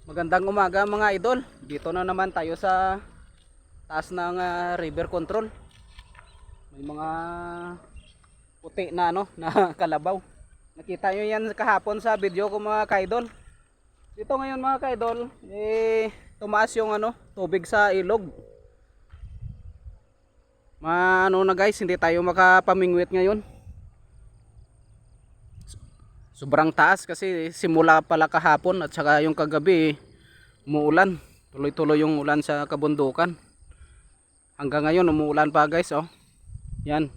Magandang umaga mga idol. Dito na naman tayo sa taas ng river control. May mga puti na na kalabaw. Nakita nyo yan kahapon sa video ko mga kaidol. Dito ngayon mga kaidol, tumaas yung tubig sa ilog. Na guys, hindi tayo makapamingwit ngayon. Sobrang taas kasi simula pala kahapon at saka yung kagabi umuulan. Tuloy-tuloy yung ulan sa kabundukan. Hanggang ngayon umuulan pa guys, oh. Yan.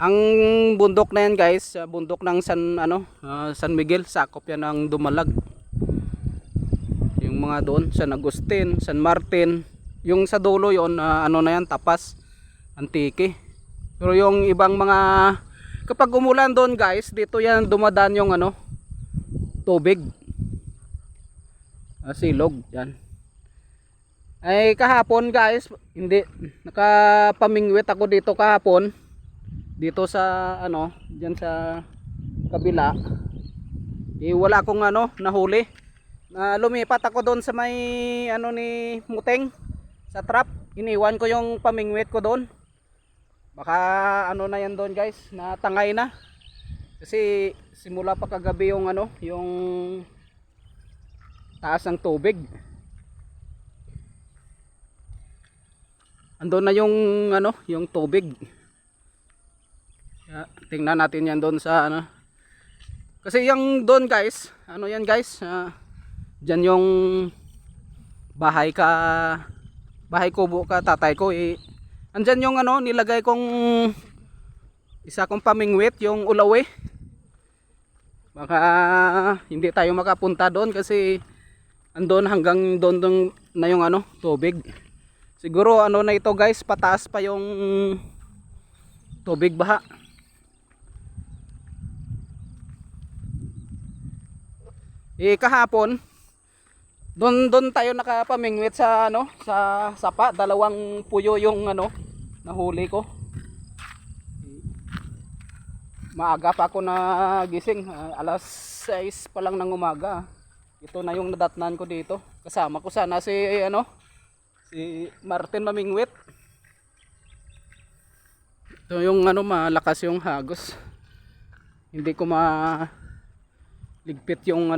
Ang bundok na yan guys, bundok ng San Miguel, sakop yan ng Dumalag. Yung mga doon, San Agustin, San Martin, yung sa dulo yon na yan, Tapas, Antique. Pero yung ibang mga kapag umulan doon guys, dito yan dumadaan yung tubig. Silog yan. Ay kahapon guys, hindi nakapamingwit ako dito kahapon. Dito sa diyan sa kabila. Wala akong nahuli. Lumipat ako doon sa may ni Muteng sa trap. Iniwan ko yung pamingwit ko doon. Baka na yan doon guys, natangay na. Kasi simula pa kagabi yung yung taas ng tubig. Andun na yung yung tubig. Tingnan natin yan doon sa Kasi yung doon guys, yan guys, diyan yung bahay kubo ka tatay ko andyan yung nilagay kong isa kong pamingwit, yung ulawi. Baka hindi tayo makapunta doon kasi andun hanggang doon na yung tubig. Siguro na ito guys, pataas pa yung tubig baha. Kahapon doon tayo nakapamingwit sa sa sapa, dalawang puyo yung nahuli ko. Maaga pa ako nagising, alas 6 pa lang ng umaga. Ito na yung nadatnan ko dito. Kasama ko sana si si Martin mamingwit. Ito yung malakas yung hagos. Hindi ko maligpit yung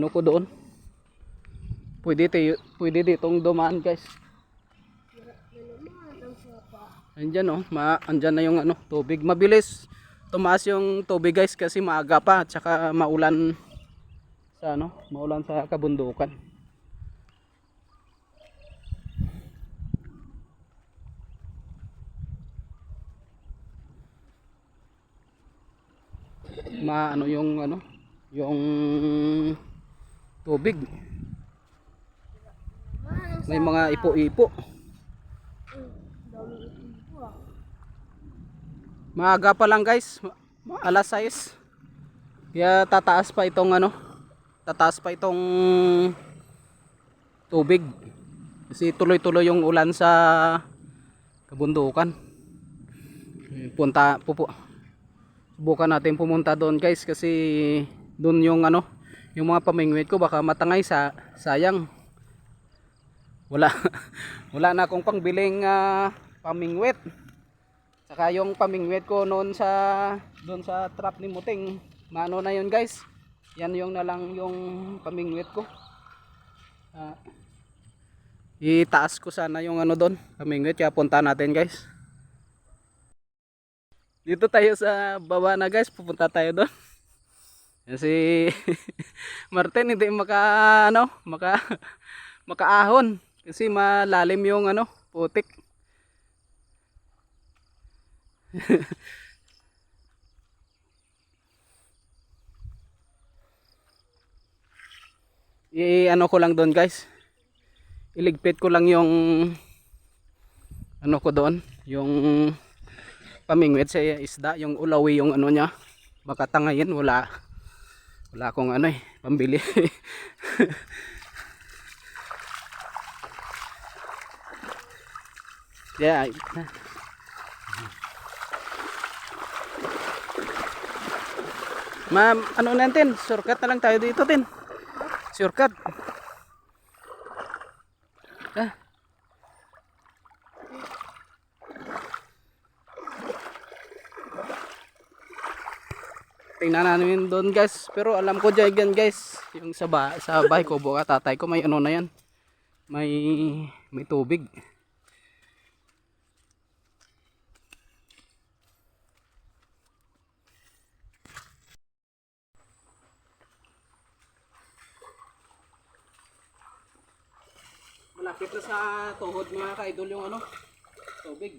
ko doon. Pwede ditong dumaan guys. Andyan andyan na yung tubig. Mabilis tumaas yung tubig guys kasi maaga pa at saka maulan sa maulan sa kabundukan. Yung yung tubig. May mga ipo-ipo. Maaga pa lang guys, alas 6. Kaya tataas pa itong tubig. Kasi tuloy-tuloy yung ulan sa kabundukan. Subukan natin pumunta doon guys kasi doon yung yung mga pamingwit ko baka matangay, sayang. Wala wala na akong pangbiling pamingwit. Saka yung pamingwit ko noon doon sa trap ni Muting, na yun guys. Yan yung nalang yung pamingwit ko. Itaas ko sana yung doon, pamingwit, kaya punta natin guys. Dito tayo sa baba na guys, pupunta tayo doon. Kasi Martin hindi makaahon kasi malalim yung putik. Ko lang doon guys, iligpit ko lang yung ko doon, yung pamingwit sa isda, yung ulawi yung niya. Baka tangayin, wala akong pambili. Yeah. Ma'am, natin? Shortcut na lang tayo dito, tin. Shortcut. Ah. Tingnan namin doon guys, pero alam ko dyan guys, yung sa bahay ko, buka tatay ko, may ano na yan, may tubig. Malapit na sa tuhod mga ka-idol yung ano, tubig.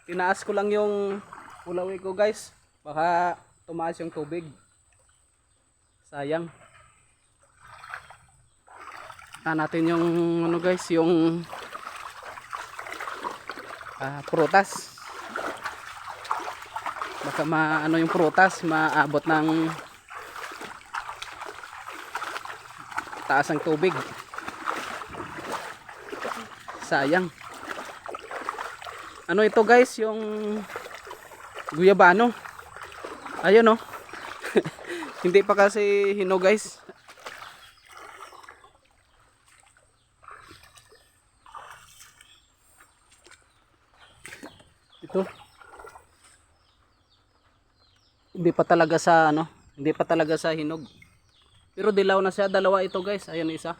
Tinaas ko lang yung ulawi ko guys, baka tumaas yung tubig, sayang. Natin yung ano guys, yung prutas, baka ano yung prutas maabot ng taas ng tubig, sayang. Ano ito guys, yung guyabano, ayun oh. Hindi pa kasi hinog guys. Ito hindi pa talaga sa ano, hindi pa talaga sa hinog, pero dilaw na siya. Dalawa ito guys, ayun isa.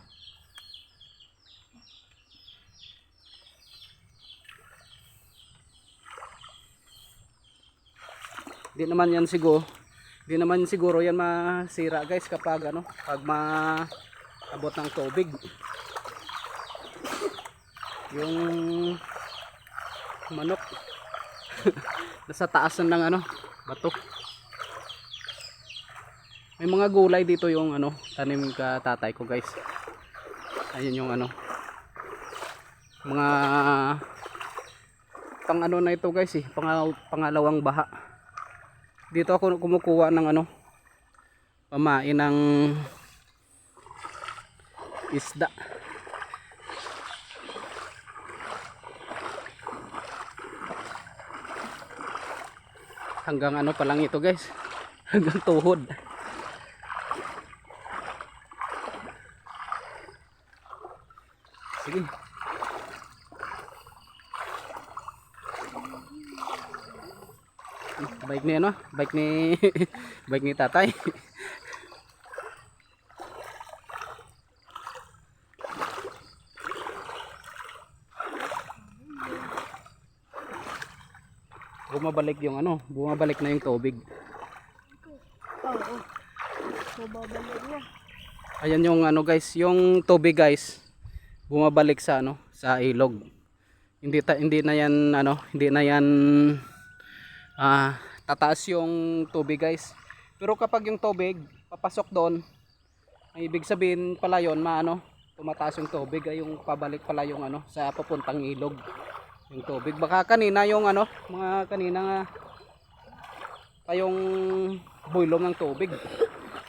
Di naman siguro yan masira guys kapag ano, pag maabot ng tubig. Yung manok nasa taas ng ano, bato. May mga gulay dito yung ano, tanim ka tatay ko guys. Ayun yung ano, mga pang ano na ito guys eh, pangalawang baha. Dito ako kumukuha ng ano, pamain ng isda. Hanggang ano pa lang ito guys, hanggang tuhod. Sige. Bike ni ano, bike ni bike ni tatay. Bumabalik yung ano, bumabalik na yung tubig. Oo. Bumabalik na. Ayan yung ano guys, yung tubig guys, bumabalik sa ano, sa ilog. Hindi na yan ano, hindi na yan tataas yung tubig guys. Pero kapag yung tubig papasok doon, ang ibig sabihin pala yon, tumataas yung tubig, ay yung pabalik pala yung ano, sa papuntang ilog yung tubig. Baka kanina yung ano, mga kanina nga pa yung builom ng tubig.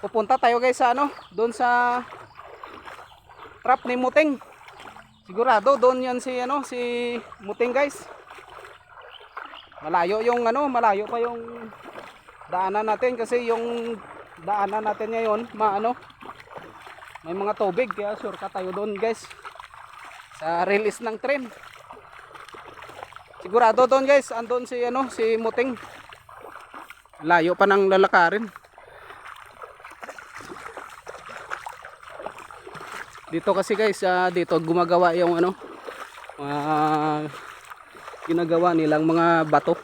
Pupunta tayo guys sa ano, doon sa trap ni Muting. Sigurado doon yan si ano, si Muting guys. Malayo yung ano, malayo pa yung daanan natin kasi yung daanan natin ngayon, may mga tubig, kaya shortcut tayo doon guys. Sa release ng tren. Sigurado doon guys, andun si ano, si Muting. Layo pa ng lalakarin. Dito kasi guys, dito gumagawa yung ano, ginagawa nilang mga bato.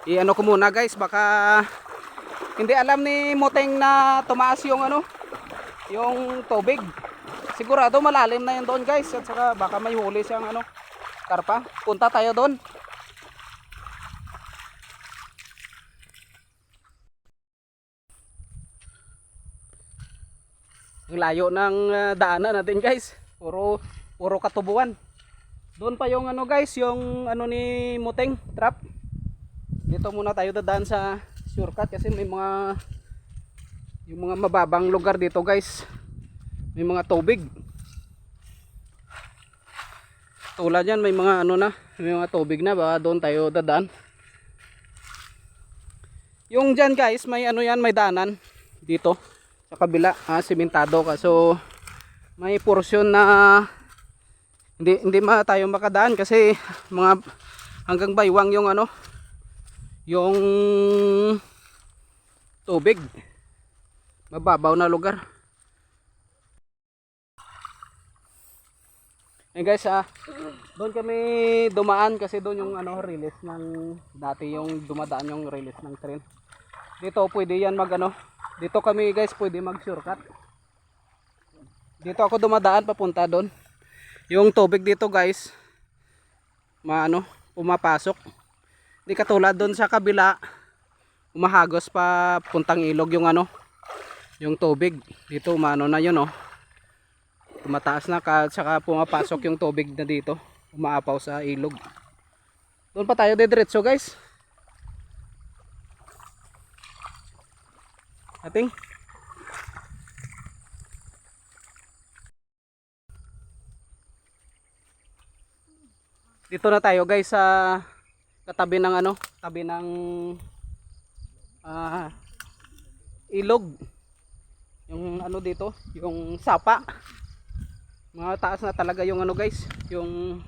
I-ano ko muna guys, baka hindi alam ni Muting na tumaas yung ano, yung tubig. Sigurado malalim na yun doon guys, at saka baka may huli siyang ano, karpa. Punta tayo doon. Ang layo ng daanan natin guys, puro katubuan. Doon pa yung ano guys, yung ano ni Muteng trap. Dito muna tayo dadaan sa shortcut kasi may mga yung mga mababang lugar dito guys, may mga tubig. Tulad yan, may mga ano na, may mga tubig na, baka doon tayo dadaan. Yung dyan guys, may ano yan, may daanan dito sa kabila, simentado ka. So may porsyon na hindi tayo makadaan kasi mga hanggang baywang yung ano, yung tubig, mababaw na lugar. Guys, doon kami dumaan kasi doon yung ano, release ng dati yung dumadaan yung release ng train. Dito pwede yan mag ano, dito kami guys pwede mag shortcut. Dito ako dumadaan papunta doon. Yung tubig dito guys, maano, pumapasok. Hindi katulad doon sa kabila, umahagos pa puntang ilog yung ano, yung tubig. Dito umano na yun, oh. Tumataas na, saka pumapasok yung tubig na dito, umaapaw sa ilog. Doon pa tayo diretso guys. Ating dito na tayo guys sa katabi ng ano, tabi ng ilog. Yung ano dito, yung sapa. Mataas na talaga yung ano guys, yung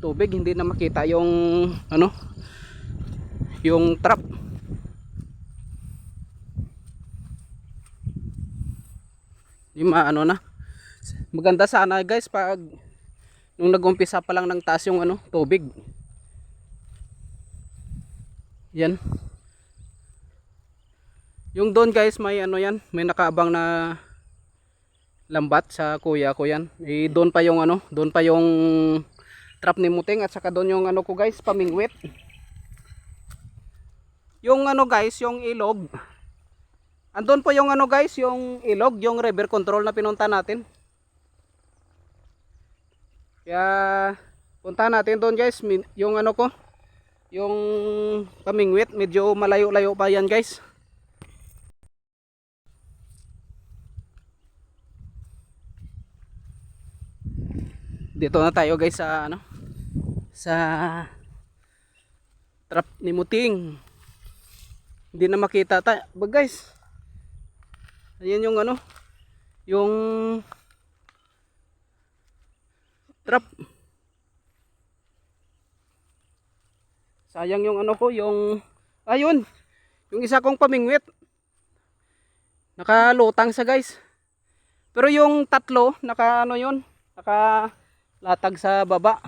tubig, hindi na makita yung ano, yung trap. Yung ano na. Maganda sana guys pag nung nag-umpisa pa lang ng taas yung ano, tubig. Yan. Yung doon guys, may ano yan, may nakaabang na lambat sa kuya ko yan. Doon pa yung ano, doon pa yung trap ni Muteng, at saka doon yung ano ko guys, pamingwit. Yung ano guys, yung ilog. Andun po yung ano guys, yung ilog, yung river control na pinunta natin. Kaya punta natin doon guys, yung ano ko, yung pamingwit, medyo malayo-layo pa yan guys. Dito na tayo guys sa ano, sa trap ni Muting. Hindi na makita tayo guys. Ayan yung ano, yung trap. Sayang yung ano ko, yung ayun, yung isa kong pamingwit nakalutang sa guys. Pero yung tatlo naka ano yun, nakalatag sa baba.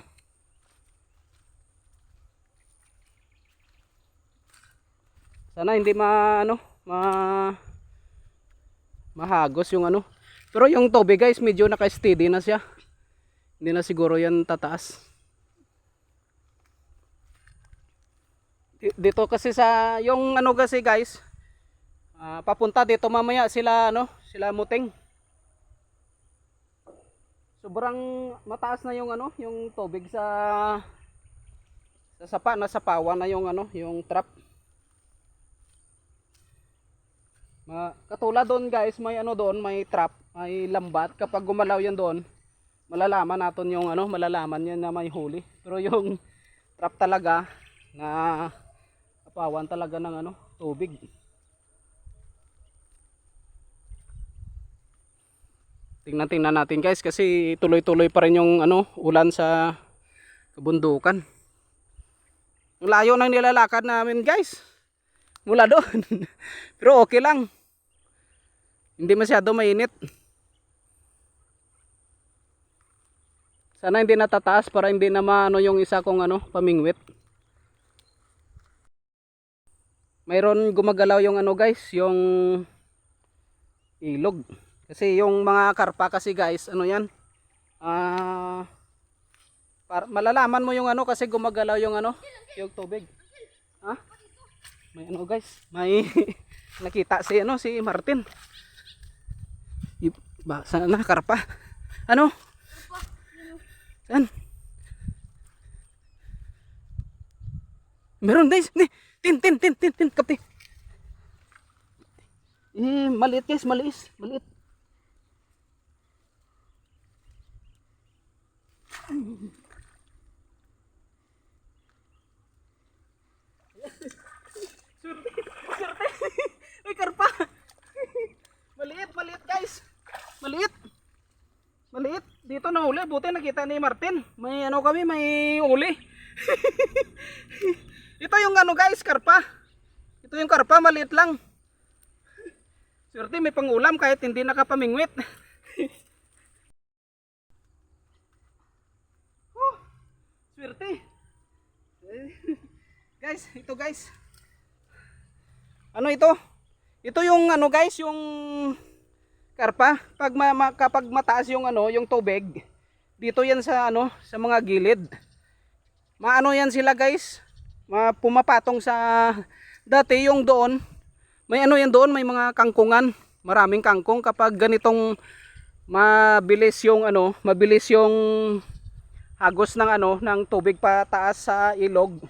Sana hindi mahagos yung ano. Pero yung tubig guys, medyo naka-steady na siya. Hindi na siguro yan tataas. Dito kasi sa yung ano kasi guys, papunta dito mamaya sila ano, sila Muteng. Sobrang mataas na yung ano, yung tubig sa sapa, nasa pawan na yung ano, yung trap. Katulad doon guys, may ano doon, may trap, may lambat. Kapag gumalaw yan doon, malalaman natin yung ano, malalaman yan na may huli. Pero yung trap talaga na kapawan talaga ng ano, tubig. Tingnan natin guys kasi tuloy-tuloy pa rin yung ano, ulan sa kabundukan. Ang layo ng nilalakad namin guys, mula doon. Pero okay lang. Hindi masyado mainit. Sana hindi natataas para hindi na maano yung isa kong ano, pamingwit. Mayroon gumagalaw yung ano guys, yung ilog. Kasi yung mga karpa kasi guys, ano yan? Malalaman mo yung ano kasi gumagalaw yung ano, yung tubig. Ha? May ano guys, may nakita si ano si Martin. Saan na karpa? Ano? Saan? Meron guys. Tin kapte. Maliit guys, maliit. Ay, karpa. Maliit guys. Maliit. Dito na huli. Buti nakita ni Martin. May ano kami, may uli. Ito yung ano guys, karpa. Ito yung karpa, maliit lang. Swerte may pangulam kahit hindi nakapamingwit. Swerte. Guys, ito guys. Ano ito? Ito yung ano guys, yung karpa. Kapag mataas yung ano, yung tubig, dito yan sa ano, sa mga gilid. Maano yan sila guys? Pumapatong sa dati yung doon. May ano yan doon, may mga kangkungan. Maraming kangkong kapag ganitong mabilis yung ano, mabilis yung hagos ng ano, ng tubig pataas sa ilog.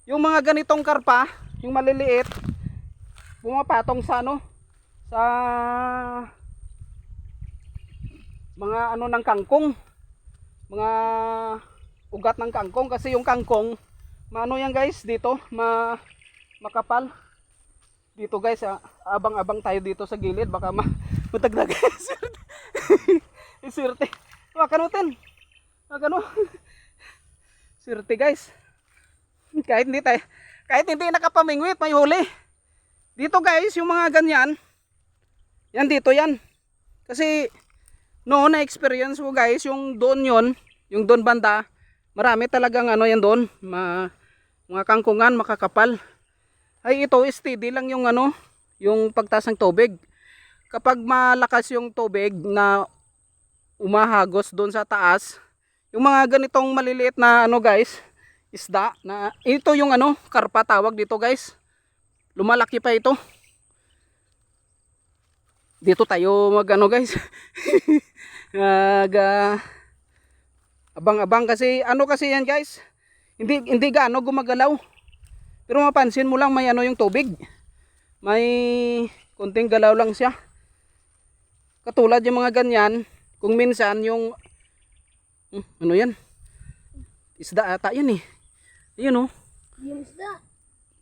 Yung mga ganitong karpa, yung maliliit, pumapatong sa ano, sa mga ano ng kangkong, mga ugat ng kangkong, kasi yung kangkong maano yan guys dito, makapal dito guys. Abang-abang tayo dito sa gilid, baka matagdag. Swerte makanutin magano. Swerte guys, kahit hindi nakapamingwit may huli dito guys. Yung mga ganyan yan dito yan, kasi noon na experience ko guys, yung doon yung doon banda, marami talagang ano yan doon, mga kangkungan makakapal. Ay ito steady lang yung ano, yung pagtaas ng tubig. Kapag malakas yung tubig na umahagos doon sa taas, yung mga ganitong maliliit na ano guys, isda na ito yung ano, karpa tawag dito guys. Lumalaki pa ito. Dito tayo mag ano guys. Abang-abang kasi ano kasi yan guys, hindi gaano gumagalaw, pero mapansin mo lang may ano yung tubig, may kunting galaw lang siya. Katulad yung mga ganyan, kung minsan yung ano yan, isda ata yan eh. Ayun oh, Yung isda.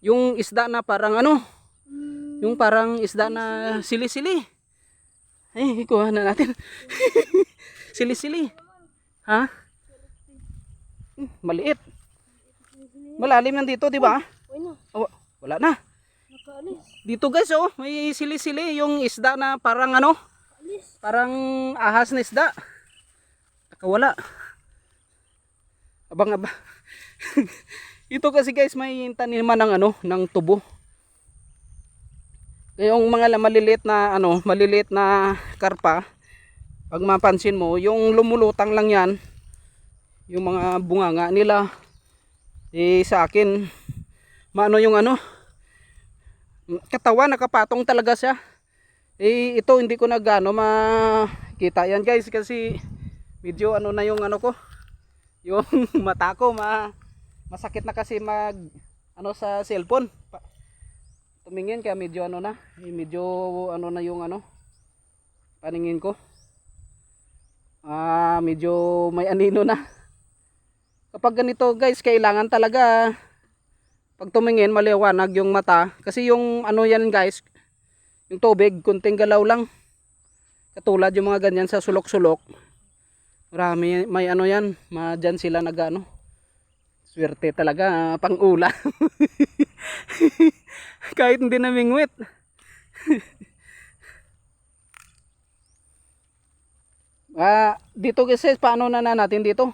yung isda na parang ano, yung parang isda na sili-sili. Ay, kuha na natin. Sili-sili. Ha? Maliit. Malalim yan dito, di ba? Uy na, Oh, wala na. nakaalis. Dito guys, oh, may sili-sili yung isda na parang ano, Alis. parang ahas na isda. Nakawala. Abang-abang. Ito kasi guys, may taniman ng ano, ng tubo. Yung mga maliliit na ano, maliliit na karpa, pag mapansin mo, yung lumulutang lang yan, yung mga bunganga nila. Sa akin, maano yung ano, katawan nakapatong talaga siya. Ito hindi ko na gaano makita yan guys, kasi medyo ano na yung ano ko, yung mata ko masakit na kasi mag ano sa cellphone. Tumingin kaya medyo ano na, medyo ano na yung ano, paningin ko. Medyo may anino na. Kapag ganito guys, kailangan talaga pag tumingin maliwanag yung mata, kasi yung ano yan guys, yung tubig kunting galaw lang. Katulad yung mga ganyan sa sulok-sulok, marami may ano yan, dyan sila nagano. Swerte talaga, pang ula. Kahit hindi namingwit. Dito kasi paano na natin dito?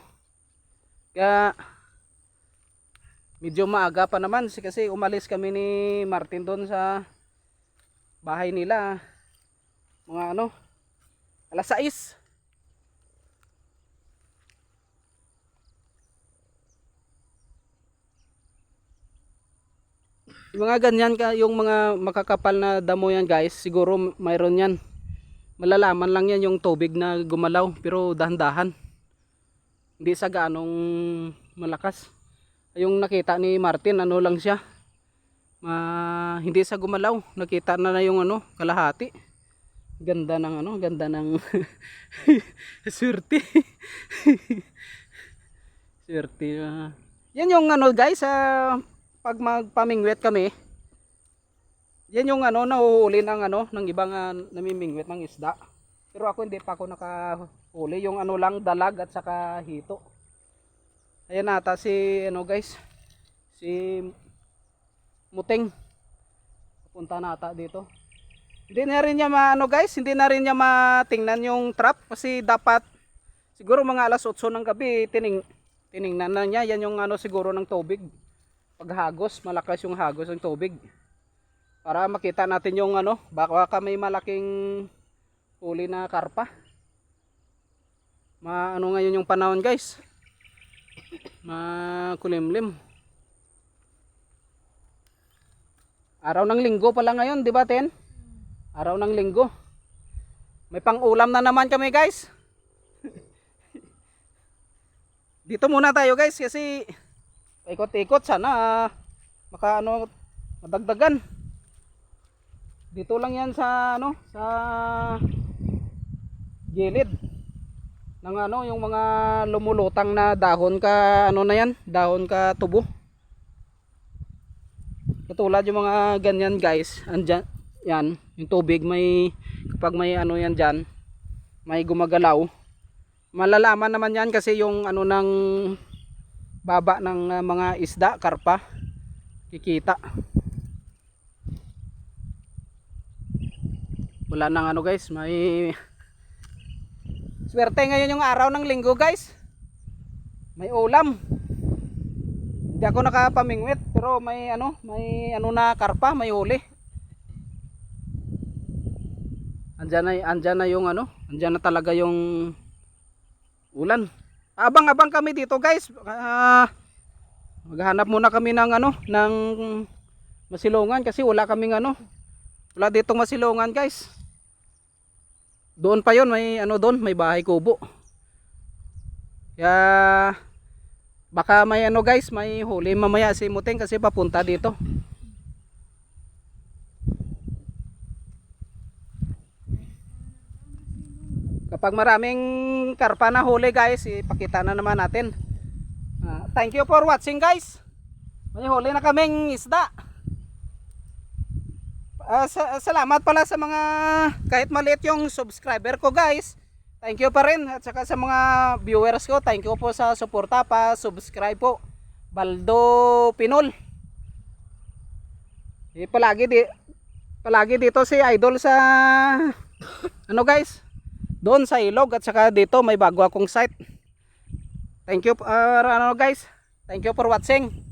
Kaya medyo maaga pa naman kasi umalis kami ni Martin doon sa bahay nila. Mga ano, Alas 6. Yung mga ganyan ka, yung mga makakapal na damo yan guys, siguro mayroon yan. Malalaman lang yan yung tubig na gumalaw, pero dahan-dahan. Hindi sa ganong malakas. Yung nakita ni Martin, ano lang siya. Hindi sa gumalaw, nakita na yung ano, kalahati. Ganda ng ano, ganda ng swerte. Swerte. Yan yung ano guys, pag magpamingwit kami, yan yung ano, nahuhuli ng ano, ng ibang namimingwit ng isda. Pero ako hindi pa ako nakahuli, yung ano lang, dalag at saka hito. Ayan nata si ano guys, si Muting. Punta nata dito. Hindi na rin niya maano guys, hindi na rin niya matingnan yung trap kasi dapat siguro mga alas 8 ng gabi tiningnan na niya. Yan yung ano siguro ng tubig. Paghagos, malakas yung hagos ng tubig. Para makita natin yung ano, baka may malaking huli na karpa. Ano ngayon yung panahon guys? Makulimlim. Araw ng linggo pala ngayon, di ba Ten? Araw ng linggo. May pang-ulam na naman kami guys. Dito muna tayo guys kasi ikot-ikot sana maka madagdagan. Dito lang yan sa ano, sa gilid ng ano, yung mga lumulutang na dahon ka ano na yan, dahon ka tubo. Katulad yung mga ganyan guys, andyan yan, yung tubig may kapag may ano yan diyan, may gumagalaw. Malalaman naman yan kasi yung ano ng baba ng mga isda, karpa, kikita. Wala nang ano guys, may swerte ngayon yung araw ng linggo guys. May ulam. Hindi ako nakapamingwit pero may ano na karpa, may huli. Andyan na yung ano, andyan na talaga yung ulan. Abang-abang kami dito guys. Maghanap muna kami ng ano, ng masilungan kasi wala kaming ano. Wala ditong masilungan guys. Doon pa yon, may ano doon, may bahay kubo. Kaya baka may ano guys, may huli mamaya si Muting kasi papunta dito. Kapag maraming karpa na huli guys, ipakita na naman natin. Thank you for watching guys. May huli na kaming isda. Salamat pala sa mga kahit maliit yung subscriber ko guys. Thank you pa rin at saka sa mga viewers ko. Thank you po sa suporta pa. Subscribe po. Baldo Pinol. Palagi dito si Idol sa ano guys, doon sa ilog at saka dito may bago akong site. Thank you ano guys. Thank you for watching.